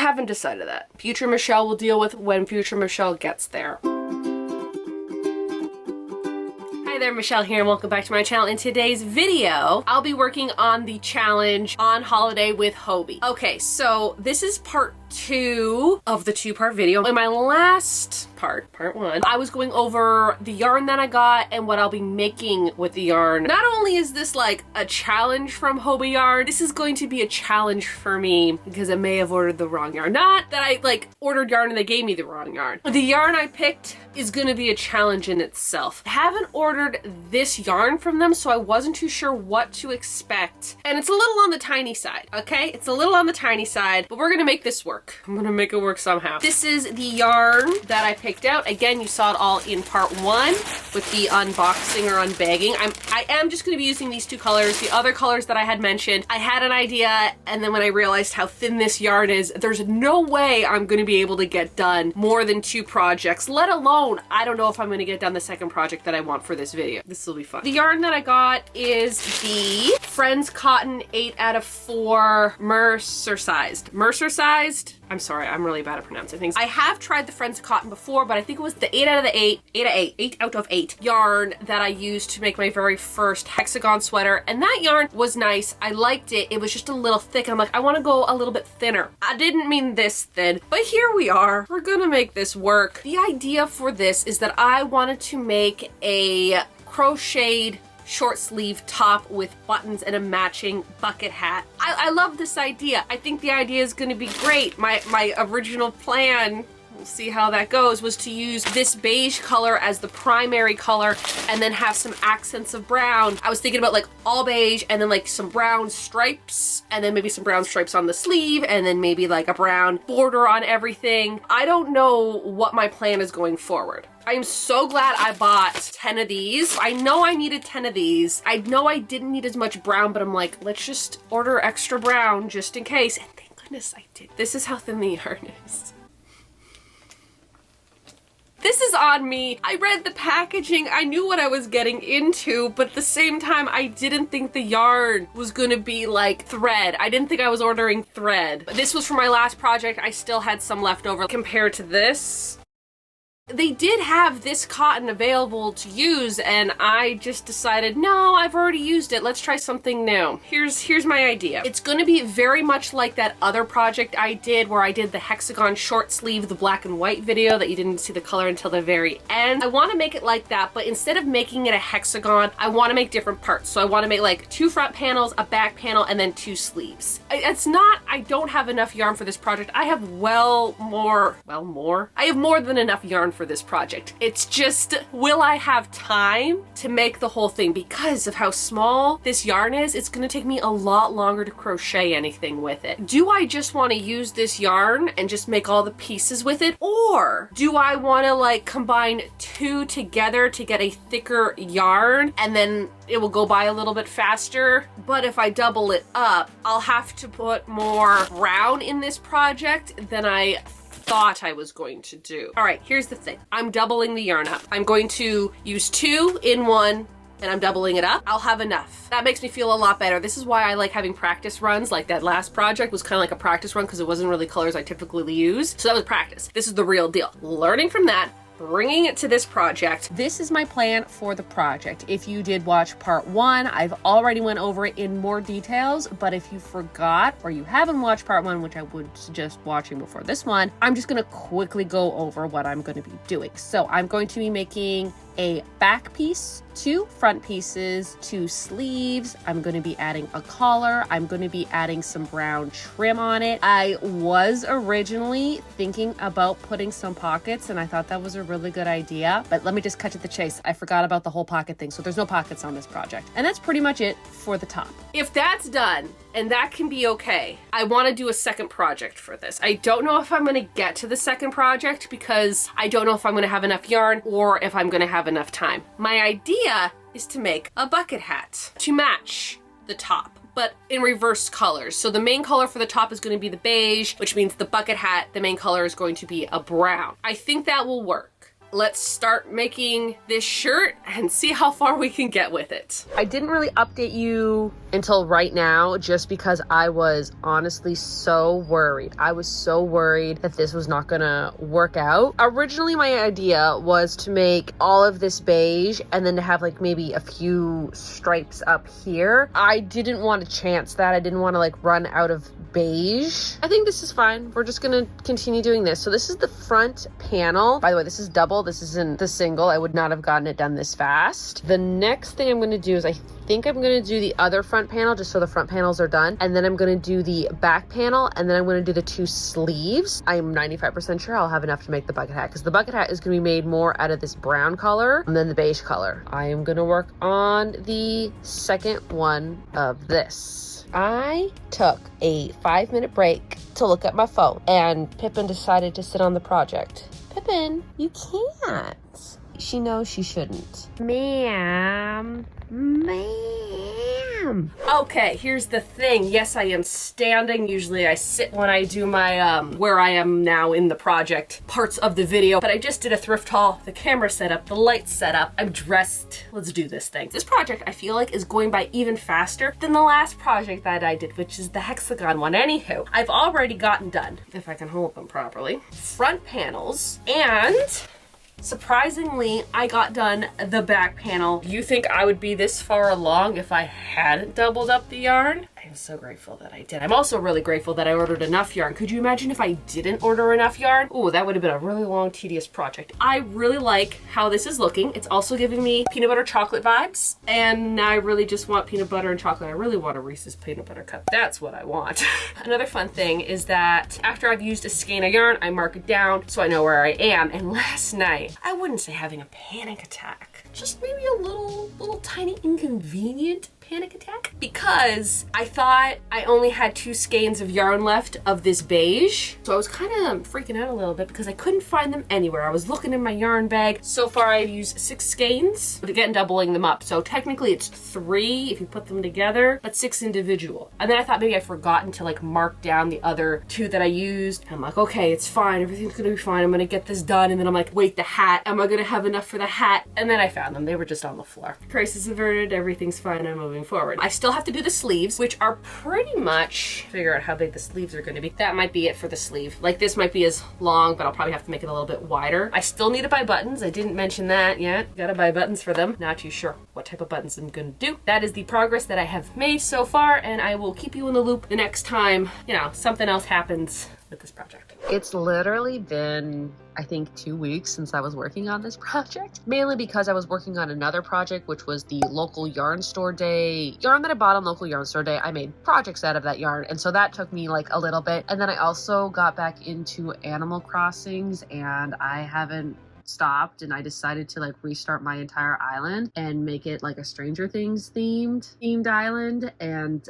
haven't decided that. Future Michelle will deal with when future Michelle gets there. Hi there, Michelle here, and welcome back to my channel. In today's video, I'll be working on the challenge on holiday with Hobbii. Okay, so this is part 2 of the 2-part video. In my last part 1, I was going over the yarn that I got and what I'll be making with the yarn. Not only is this like a challenge from Hobbii Yarns, this is going to be a challenge for me because I may have ordered the wrong yarn. Not that I like ordered yarn and they gave me the wrong yarn. The yarn I picked is going to be a challenge in itself. I haven't ordered this yarn from them, so I wasn't too sure what to expect. And it's a little on the tiny side, okay? It's a little on the tiny side, but we're gonna make this work. I'm gonna make it work somehow. This is the yarn that I picked out. Again, you saw it all in part 1 with the unboxing or unbagging. I am just gonna be using these 2 colors. The other colors that I had mentioned, I had an idea, and then when I realized how thin this yarn is, there's no way I'm gonna be able to get done more than 2 projects, let alone, I don't know if I'm gonna get done the second project that I want for this video. This will be fun. The yarn that I got is the Friends Cotton 8 out of 4 Mercer-sized. Mercer-sized? I'm sorry, I'm really bad at pronouncing things. I have tried the Friends Cotton before, but I think it was the 8 out of 8 yarn that I used to make my very first hexagon sweater. And that yarn was nice. I liked it. It was just a little thick. I'm like, I want to go a little bit thinner. I didn't mean this thin, but here we are. We're gonna make this work. The idea for this is that I wanted to make a crocheted short sleeve top with buttons and a matching bucket hat. I love this idea. I think the idea is going to be great. My original plan, we'll see how that goes, was to use this beige color as the primary color and then have some accents of brown. I was thinking about like all beige and then like some brown stripes and then maybe some brown stripes on the sleeve and then maybe like a brown border on everything. I don't know what my plan is going forward. I am so glad I bought 10 of these. I know I needed 10 of these. I know I didn't need as much brown, but I'm like, let's just order extra brown just in case. And thank goodness I did. This is how thin the yarn is. This is on me. I read the packaging. I knew what I was getting into, but at the same time, I didn't think the yarn was gonna be like thread. I didn't think I was ordering thread. But this was for my last project. I still had some left over compared to this. They did have this cotton available to use and I just decided, no, I've already used it. Let's try something new. Here's my idea. It's going to be very much like that other project I did where I did the hexagon short sleeve, the black and white video that you didn't see the color until the very end. I want to make it like that, but instead of making it a hexagon, I want to make different parts. So I want to make like 2 front panels, a back panel, and then 2 sleeves. I don't have enough yarn for this project. I have I have more than enough yarn for this project. It's just, will I have time to make the whole thing? Because of how small this yarn is, it's gonna take me a lot longer to crochet anything with it. Do I just want to use this yarn and just make all the pieces with it? Or do I want to like combine 2 together to get a thicker yarn and then it will go by a little bit faster? But if I double it up, I'll have to put more brown in this project than I thought I was going to do. All right, here's the thing. I'm doubling the yarn up. I'm going to use 2 in 1 and I'm doubling it up. I'll have enough. That makes me feel a lot better. This is why I like having practice runs. Like that last project was kind of like a practice run because it wasn't really colors I typically use. So that was practice. This is the real deal. Learning from that, bringing it to this project. This is my plan for the project. If you did watch part 1, I've already went over it in more details, but if you forgot or you haven't watched part 1, which I would suggest watching before this one, I'm just gonna quickly go over what I'm gonna be doing. So I'm going to be making a back piece, 2 front pieces, 2 sleeves. I'm going to be adding a collar. I'm going to be adding some brown trim on it. I was originally thinking about putting some pockets and I thought that was a really good idea, but let me just cut to the chase. I forgot about the whole pocket thing, so there's no pockets on this project. And that's pretty much it for the top. If that's done, and that can be okay, I want to do a second project for this. I don't know if I'm going to get to the second project because I don't know if I'm going to have enough yarn or if I'm going to have enough time. My idea is to make a bucket hat to match the top, but in reverse colors. So the main color for the top is going to be the beige, which means the bucket hat, the main color is going to be a brown. I think that will work. let's start making this shirt and see how far we can get with it. I didn't really update you until right now just because I was honestly so worried. I was so worried that this was not gonna work out. Originally, my idea was to make all of this beige and then to have like maybe a few stripes up here. I didn't want to chance that. I didn't want to like run out of beige. I think this is fine. We're just gonna continue doing this. So this is the front panel. By the way, this is double. This isn't the single. I would not have gotten it done this fast. The next thing I'm gonna do is I think I'm gonna do the other front panel just so the front panels are done. And then I'm gonna do the back panel and then I'm gonna do the 2 sleeves. I'm 95% sure I'll have enough to make the bucket hat because the bucket hat is gonna be made more out of this brown color than the beige color. I am gonna work on the second one of this. I took a 5-minute break to look at my phone and Pippin decided to sit on the project. Pippin, you can't. She knows she shouldn't. Ma'am. Okay, here's the thing. Yes, I am standing. Usually I sit when I do my, where I am now in the project parts of the video, but I just did a thrift haul, the camera setup, the lights set up. I'm dressed. Let's do this thing. This project, I feel like, is going by even faster than the last project that I did, which is the hexagon one. Anywho, I've already gotten done, if I can hold them properly, front panels, and surprisingly, I got done the back panel. You think I would be this far along if I hadn't doubled up the yarn? I'm so grateful that I did. I'm also really grateful that I ordered enough yarn. Could you imagine if I didn't order enough yarn? Oh, that would have been a really long, tedious project. I really like how this is looking. It's also giving me peanut butter chocolate vibes. And I really just want peanut butter and chocolate. I really want a Reese's peanut butter cup. That's what I want. Another fun thing is that after I've used a skein of yarn, I mark it down so I know where I am. And last night, I wouldn't say having a panic attack, just maybe a little tiny inconvenient panic attack because I thought I only had 2 skeins of yarn left of this beige. So I was kind of freaking out a little bit because I couldn't find them anywhere. I was looking in my yarn bag. So far I've used 6 skeins, but again, doubling them up. So technically it's 3 if you put them together, but 6 individual. And then I thought maybe I'd forgotten to like mark down the other 2 that I used. And I'm like, okay, it's fine. Everything's gonna be fine. I'm gonna get this done. And then I'm like, wait, the hat, am I gonna have enough for the hat? And then I found them. They were just on the floor. Crisis averted, everything's fine, I'm moving forward. I still have to do the sleeves, which are pretty much, figure out how big the sleeves are gonna be. That might be it for the sleeve. Like this might be as long, but I'll probably have to make it a little bit wider. I still need to buy buttons. I didn't mention that yet. Gotta buy buttons for them. Not too sure what type of buttons I'm gonna do. That is the progress that I have made so far, and I will keep you in the loop the next time, you know, something else happens with this project. It's literally been, I think, 2 weeks since I was working on this project, mainly because I was working on another project, which was the local yarn store day yarn that I bought on local yarn store day. I made projects out of that yarn, and so that took me like a little bit. And then I also got back into Animal Crossings, and I haven't stopped, and I decided to like restart my entire island and make it like a Stranger Things themed island. And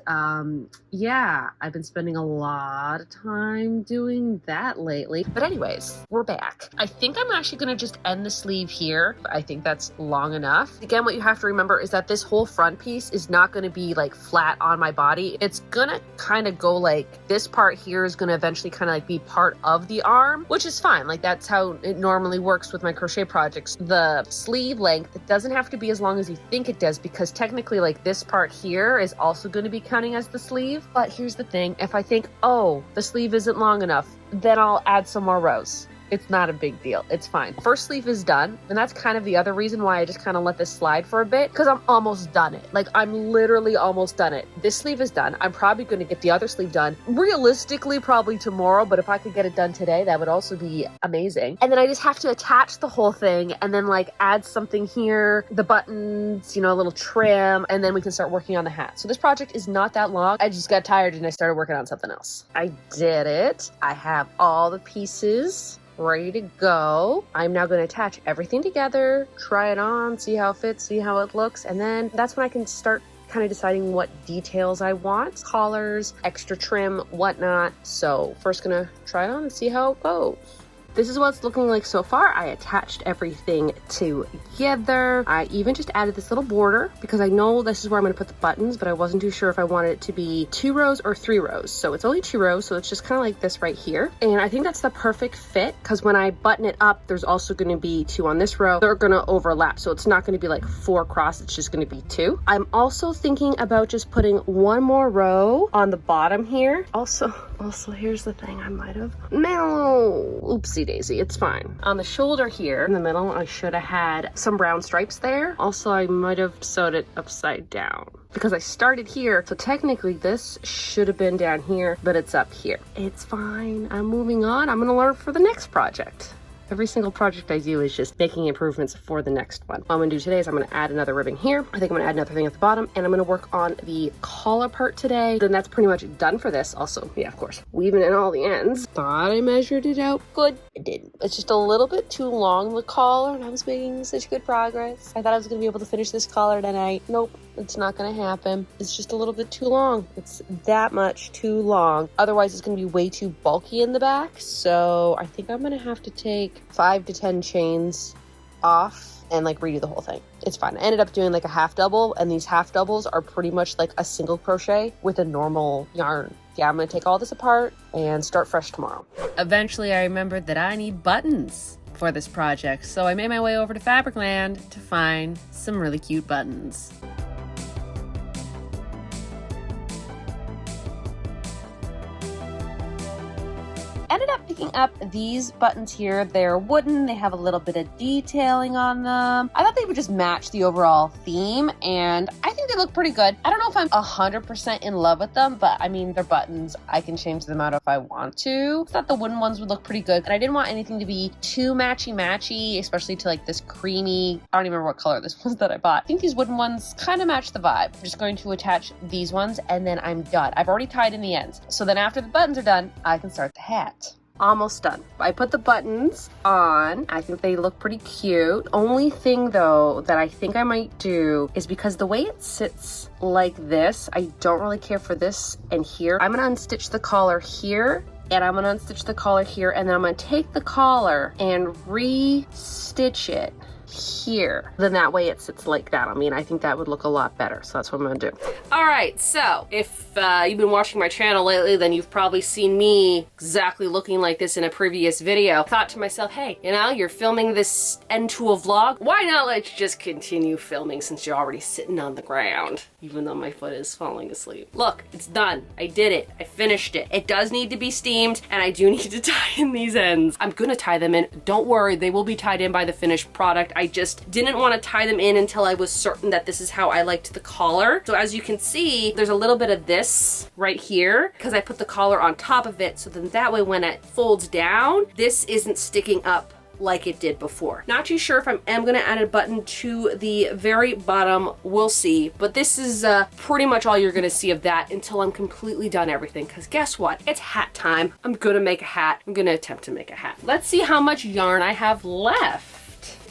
yeah, I've been spending a lot of time doing that lately. But anyways, we're back. I think I'm actually gonna just end the sleeve here. I think that's long enough. Again, what you have to remember is that this whole front piece is not gonna be like flat on my body. It's gonna kind of go like this part here is gonna eventually kind of like be part of the arm, which is fine. Like that's how it normally works with my crochet projects. The sleeve length, it doesn't have to be as long as you think it does, because technically like this part here is also going to be counting as the sleeve. But here's the thing, if I think, oh, the sleeve isn't long enough, then I'll add some more rows. It's not a big deal. It's fine. First sleeve is done. And that's kind of the other reason why I just kind of let this slide for a bit, because I'm almost done it. Like I'm literally almost done it. This sleeve is done. I'm probably going to get the other sleeve done realistically probably tomorrow, but if I could get it done today, that would also be amazing. And then I just have to attach the whole thing and then like add something here, the buttons, you know, a little trim, and then we can start working on the hat. So this project is not that long. I just got tired and I started working on something else. I did it. I have all the pieces ready to go. I'm now going to attach everything together, try it on, see how it fits, see how it looks, and then that's when I can start kind of deciding what details I want, collars, extra trim, whatnot. So first gonna try it on and see how it goes. this is what it's looking like so far. I attached everything together. I even just added this little border because I know this is where I'm going to put the buttons, but I wasn't too sure if I wanted it to be 2 rows or 3 rows. So it's only 2 rows, so it's just kind of like this right here. And I think that's the perfect fit because when I button it up, there's also going to be 2 on this row. They're going to overlap, so it's not going to be like 4 across, it's just going to be 2. I'm also thinking about just putting 1 more row on the bottom here. Also here's the thing, I might have, no, oopsie daisy, it's fine. On the shoulder here in the middle, I should have had some brown stripes there. Also, I might have sewed it upside down because I started here, so technically this should have been down here, but it's up here. It's fine, I'm moving on. I'm gonna learn for the next project. Every single project I do is just making improvements for the next one. What I'm gonna do today is I'm gonna add another ribbon here. I think I'm gonna add another thing at the bottom, and I'm gonna work on the collar part today. Then that's pretty much done for this. Also, yeah, of course, weaving in all the ends. Thought I measured it out good. I didn't. It's just a little bit too long, the collar, and I was making such good progress. I thought I was gonna be able to finish this collar tonight. Nope. It's not gonna happen. It's just a little bit too long. It's that much too long. Otherwise, it's gonna be way too bulky in the back. So I think I'm gonna have to take 5 to 10 chains off and like redo the whole thing. It's fine. I ended up doing like a half double, and these half doubles are pretty much like a single crochet with a normal yarn. Yeah, I'm gonna take all this apart and start fresh tomorrow. Eventually, I remembered that I need buttons for this project, so I made my way over to Fabricland to find some really cute buttons. Ended up picking up these buttons here. They're wooden, they have a little bit of detailing on them. I thought they would just match the overall theme, and I think they look pretty good. I don't know if I'm 100% in love with them, but I mean, they're buttons. I can change them out if I want to. I thought the wooden ones would look pretty good, and I didn't want anything to be too matchy-matchy, especially to like this creamy, I don't even remember what color this was that I bought. I think these wooden ones kind of match the vibe. I'm just going to attach these ones, and then I'm done. I've already tied in the ends. So then after the buttons are done, I can start the hat. Almost done. I put the buttons on. I think they look pretty cute. Only thing though that I think I might do is because the way it sits like this, I don't really care for this and here. I'm gonna unstitch the collar here, and I'm gonna unstitch the collar here, and then I'm gonna take the collar and re-stitch it here. Then that way it sits like that. I mean, I think that would look a lot better. So that's what I'm gonna do. All right, so if you've been watching my channel lately, then you've probably seen me exactly looking like this in a previous video. I thought to myself, hey, you know, you're filming this into a vlog. Why not let's just continue filming since you're already sitting on the ground, even though my foot is falling asleep. Look, it's done. I did it. I finished it. It does need to be steamed, and I do need to tie in these ends. I'm gonna tie them in. Don't worry, they will be tied in by the finished product. I just didn't want to tie them in until I was certain that this is how I liked the collar. So as you can see, there's a little bit of this right here because I put the collar on top of it. So then that way when it folds down, this isn't sticking up like it did before. Not too sure if I am gonna add a button to the very bottom, we'll see. But this is pretty much all you're gonna see of that until I'm completely done everything, because guess what? It's hat time. I'm gonna make a hat. I'm gonna attempt to make a hat. Let's see how much yarn I have left.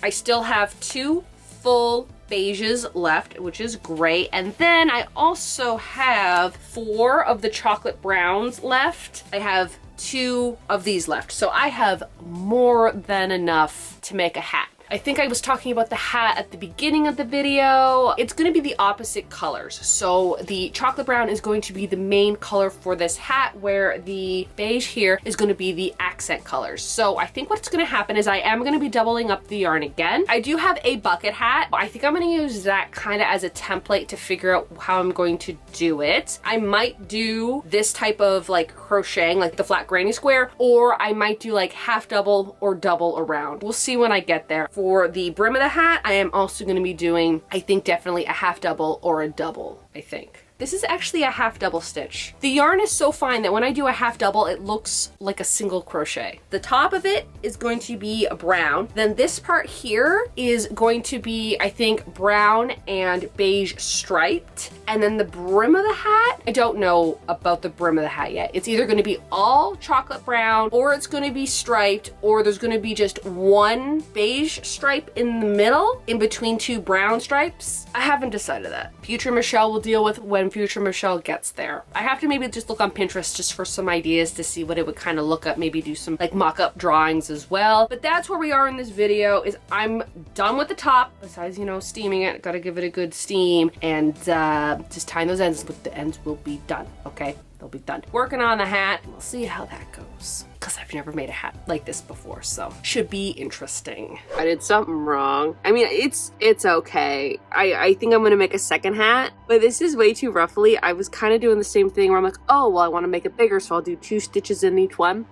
I still have 2 full beiges left, which is great. And then I also have 4 of the chocolate browns left. I have 2 of these left. So I have more than enough to make a hat. I think I was talking about the hat at the beginning of the video. It's gonna be the opposite colors. So the chocolate brown is going to be the main color for this hat, where the beige here is gonna be the accent colors. So I think what's gonna happen is I am gonna be doubling up the yarn again. I do have a bucket hat. I think I'm gonna use that kind of as a template to figure out how I'm going to do it. I might do this type of like crocheting, like the flat granny square, or I might do like half double or double around. We'll see when I get there. For the brim of the hat, I am also going to be doing, I think, definitely a half double or a double, I think. This is actually a half double stitch. The yarn is so fine that when I do a half double, it looks like a single crochet. The top of it is going to be brown. Then this part here is going to be, I think, brown and beige striped. And then the brim of the hat, I don't know about the brim of the hat yet. It's either going to be all chocolate brown, or it's going to be striped, or there's going to be just one beige stripe in the middle, in between 2 brown stripes. I haven't decided that. Future Michelle will deal with when when future Michelle gets there. I have to maybe just look on Pinterest just for some ideas to see what it would kind of look up, maybe do some like mock-up drawings as well. But that's where we are in this video. Is I'm done with the top, besides, you know, steaming it. Gotta give it a good steam and just tying those ends, but the ends will be done, okay? They'll be done. Working on the hat, we'll see how that goes. Because I've never made a hat like this before, so should be interesting. I did something wrong. I mean, it's okay. I think I'm gonna make a second hat, but this is way too roughly. I was kind of doing the same thing where I'm like, oh, well, I want to make it bigger, so I'll do 2 stitches in each one.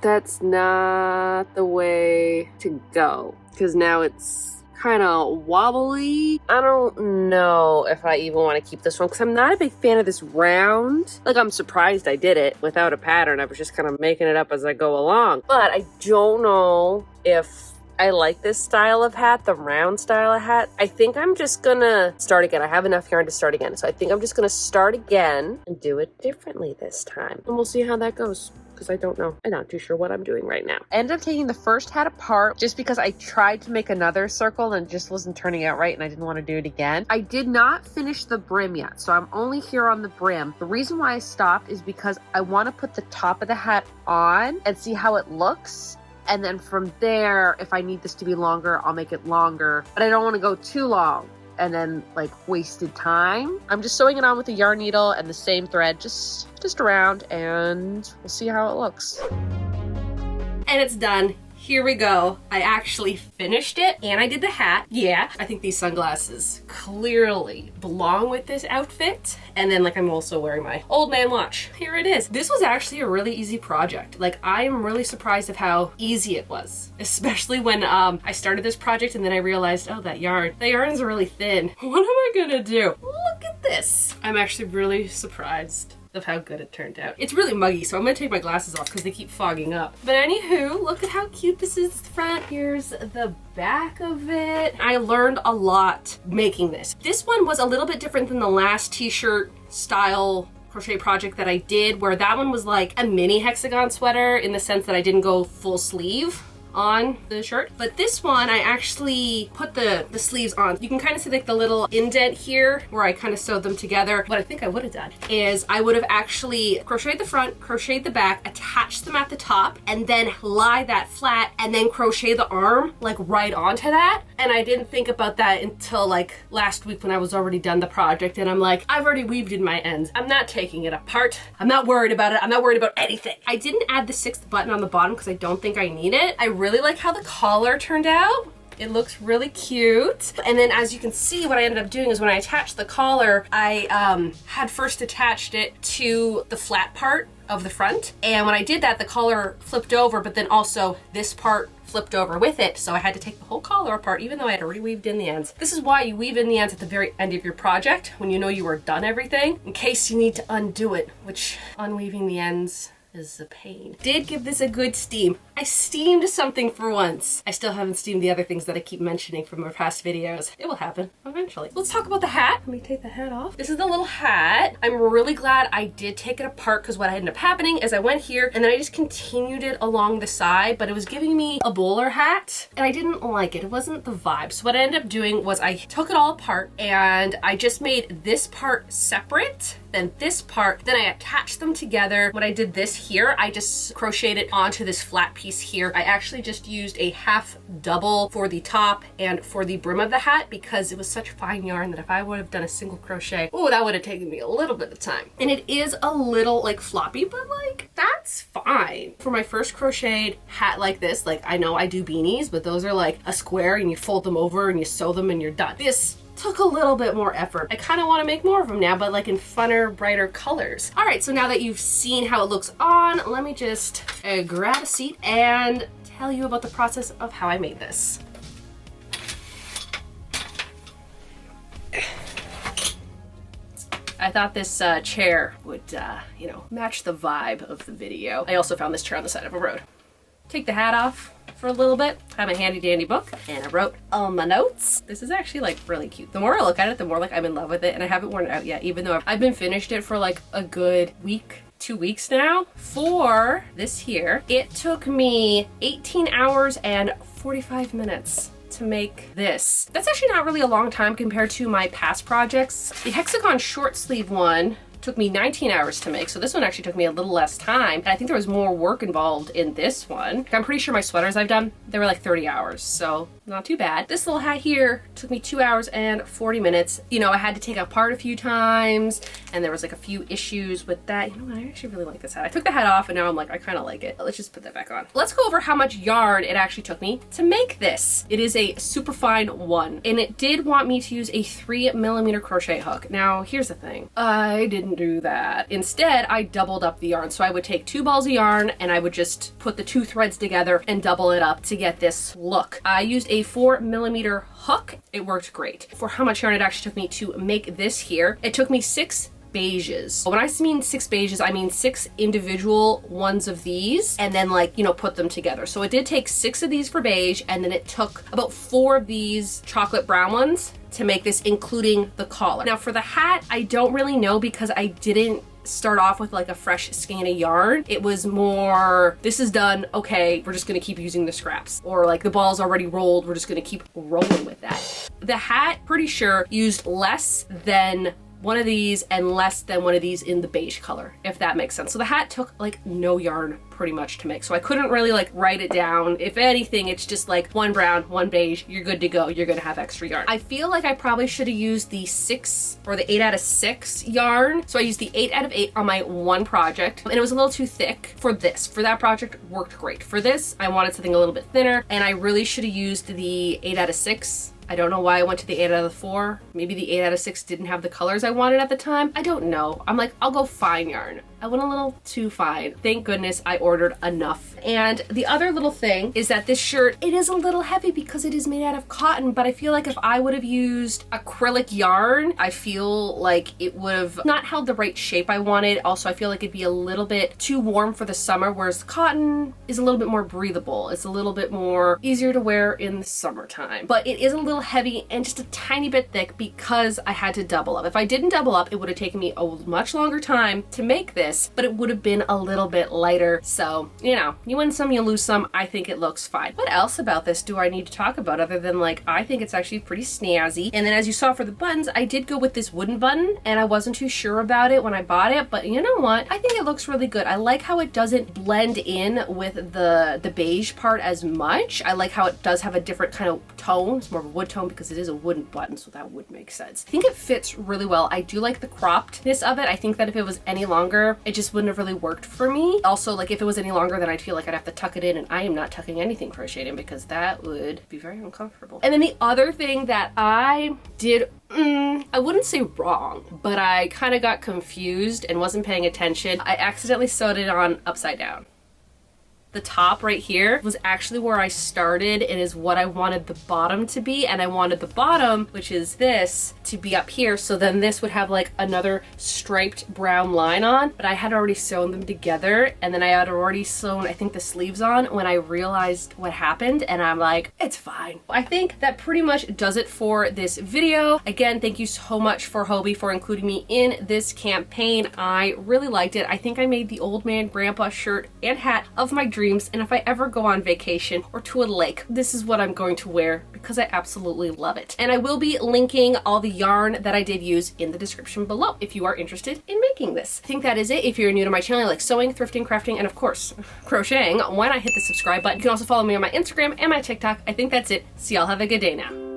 That's not the way to go, because now it's kind of wobbly. I don't know if I even want to keep this one because I'm not a big fan of this round. Like, I'm surprised I did it without a pattern. I was just kind of making it up as I go along. But I don't know if I like this style of hat, the round style of hat. I think I'm just gonna start again. I have enough yarn to start again. So I think I'm just gonna start again and do it differently this time. And we'll see how that goes, because I don't know. I'm not too sure what I'm doing right now. I ended up taking the first hat apart just because I tried to make another circle and it just wasn't turning out right and I didn't want to do it again. I did not finish the brim yet, so I'm only here on the brim. The reason why I stopped is because I want to put the top of the hat on and see how it looks. And then from there, if I need this to be longer, I'll make it longer. But I don't want to go too long and then like wasted time. I'm just sewing it on with a yarn needle and the same thread, just around, and we'll see how it looks. And it's done. Here we go. I actually finished it and I did the hat. Yeah, I think these sunglasses clearly belong with this outfit. And then like I'm also wearing my old man watch. Here it is. This was actually a really easy project. Like, I am really surprised of how easy it was, especially when I started this project and then I realized, oh, the yarns are really thin. What am I gonna do? Look at this. I'm actually really surprised of how good it turned out. It's really muggy, so I'm gonna take my glasses off because they keep fogging up. But anywho, look at how cute this is. The front, here's the back of it. I learned a lot making this. This one was a little bit different than the last t-shirt style crochet project that I did, where that one was like a mini hexagon sweater in the sense that I didn't go full sleeve on the shirt. But this one, I actually put the sleeves on. You can kind of see like the little indent here where I kind of sewed them together. What I think I would have done is I would have actually crocheted the front, crocheted the back, attached them at the top, and then lie that flat and then crochet the arm like right onto that. And I didn't think about that until like last week when I was already done the project, and I'm like, I've already weaved in my ends. I'm not taking it apart. I'm not worried about it. I'm not worried about anything. I didn't add the 6th button on the bottom because I don't think I need it. I really like how the collar turned out. It looks really cute. And then as you can see, what I ended up doing is when I attached the collar, I had first attached it to the flat part of the front. And when I did that, the collar flipped over, but then also this part flipped over with it. So I had to take the whole collar apart, even though I had already weaved in the ends. This is why you weave in the ends at the very end of your project, when you know you are done everything, in case you need to undo it, which unweaving the ends is a pain. Did give this a good steam. I steamed something for once. I still haven't steamed the other things that I keep mentioning from our past videos. It will happen eventually. Let's talk about the hat. Let me take the hat off. This is the little hat. I'm really glad I did take it apart, because what ended up happening is I went here and then I just continued it along the side, but it was giving me a bowler hat and I didn't like it. It wasn't the vibe. So what I ended up doing was I took it all apart and I just made this part separate, then this part, then I attached them together. When I did this here, I just crocheted it onto this flat piece here. I actually just used a half double for the top and for the brim of the hat because it was such fine yarn that if I would have done a single crochet, oh, that would have taken me a little bit of time. And it is a little like floppy, but like that's fine. For my first crocheted hat like this, like I know I do beanies, but those are like a square and you fold them over and you sew them and you're done. This took a little bit more effort. I kind of want to make more of them now, but like in funner, brighter colors. All right, so now that you've seen how it looks on, let me just grab a seat and tell you about the process of how I made this. I thought this chair would, you know, match the vibe of the video. I also found this chair on the side of a road. Take the hat off for a little bit. I have a handy dandy book and I wrote all my notes. This is actually like really cute. The more I look at it, the more like I'm in love with it, and I haven't worn it out yet, even though I've been finished it for like a good week, 2 weeks now. For this here, it took me 18 hours and 45 minutes to make this. That's actually not really a long time compared to my past projects. The hexagon short sleeve one took me 19 hours to make, so this one actually took me a little less time, and I think there was more work involved in this one. I'm pretty sure my sweaters I've done, they were like 30 hours, so not too bad. This little hat here took me 2 hours and 40 minutes. You know, I had to take it apart a few times, and there was like a few issues with that. You know what, I actually really like this hat. I took the hat off, and now I'm like, I kind of like it. Let's just put that back on. Let's go over how much yarn it actually took me to make this. It is a super fine one, and it did want me to use a 3mm crochet hook. Now, here's the thing. I didn't do that. Instead, I doubled up the yarn. So I would take 2 balls of yarn and I would just put the 2 threads together and double it up to get this look. I used a 4mm hook. It worked great. For how much yarn it actually took me to make this here, it took me 6 beiges. When I mean 6 beiges, I mean 6 individual ones of these, and then, like, you know, put them together. So it did take 6 of these for beige, and then it took about 4 of these chocolate brown ones to make this, including the collar. Now for the hat, I don't really know because I didn't start off with like a fresh skein of yarn. It was more, this is done, okay, we're just gonna keep using the scraps. Or like the ball's already rolled, we're just gonna keep rolling with that. The hat, pretty sure, used less than one of these and less than one of these in the beige color, if that makes sense. So the hat took like no yarn pretty much to make. So I couldn't really like write it down. If anything, it's just like 1 brown, 1 beige, you're good to go. You're gonna have extra yarn. I feel like I probably should have used the 6 or the 8 out of 6 yarn. So I used the 8 out of 8 on my one project, and it was a little too thick for this. For that project, worked great. For this, I wanted something a little bit thinner, and I really should have used the 8 out of 6. I don't know why I went to the 8 out of 4. Maybe the 8 out of 6 didn't have the colors I wanted at the time. I don't know. I'm like, I'll go fine yarn. I went a little too fine. Thank goodness I ordered enough. And the other little thing is that this shirt, it is a little heavy because it is made out of cotton, but I feel like if I would have used acrylic yarn, I feel like it would have not held the right shape I wanted. Also, I feel like it'd be a little bit too warm for the summer, whereas cotton is a little bit more breathable. It's a little bit more easier to wear in the summertime. But it is a little heavy and just a tiny bit thick because I had to double up. If I didn't double up, it would have taken me a much longer time to make this, but it would have been a little bit lighter. So, you know, you win some, you lose some. I think it looks fine. What else about this do I need to talk about other than like, I think it's actually pretty snazzy. And then as you saw for the buttons, I did go with this wooden button, and I wasn't too sure about it when I bought it, but you know what? I think it looks really good. I like how it doesn't blend in with the beige part as much. I like how it does have a different kind of tone. It's more of a wood tone because it is a wooden button, so that would make sense. I think it fits really well. I do like the croppedness of it. I think that if it was any longer, it just wouldn't have really worked for me. Also, like if it was any longer, then I'd feel like I'd have to tuck it in, and I am not tucking anything crocheted in because that would be very uncomfortable. And then the other thing that I did, I wouldn't say wrong, but I kind of got confused and wasn't paying attention. I accidentally sewed it on upside down. The top right here was actually where I started. It is what I wanted the bottom to be, and I wanted the bottom, which is this, to be up here, so then this would have like another striped brown line on, but I had already sewn them together, and then I had already sewn, I think, the sleeves on when I realized what happened, and I'm like, it's fine. I think that pretty much does it for this video. Again, thank you so much for Hobbii for including me in this campaign. I really liked it. I think I made the old man grandpa shirt and hat of my dreams, and if I ever go on vacation or to a lake, this is what I'm going to wear because I absolutely love it. And I will be linking all the yarn that I did use in the description below if you are interested in making this. I think that is it. If you're new to my channel, I like sewing, thrifting, crafting, and of course, crocheting, why not hit the subscribe button? You can also follow me on my Instagram and my TikTok. I think that's it. So y'all have a good day now.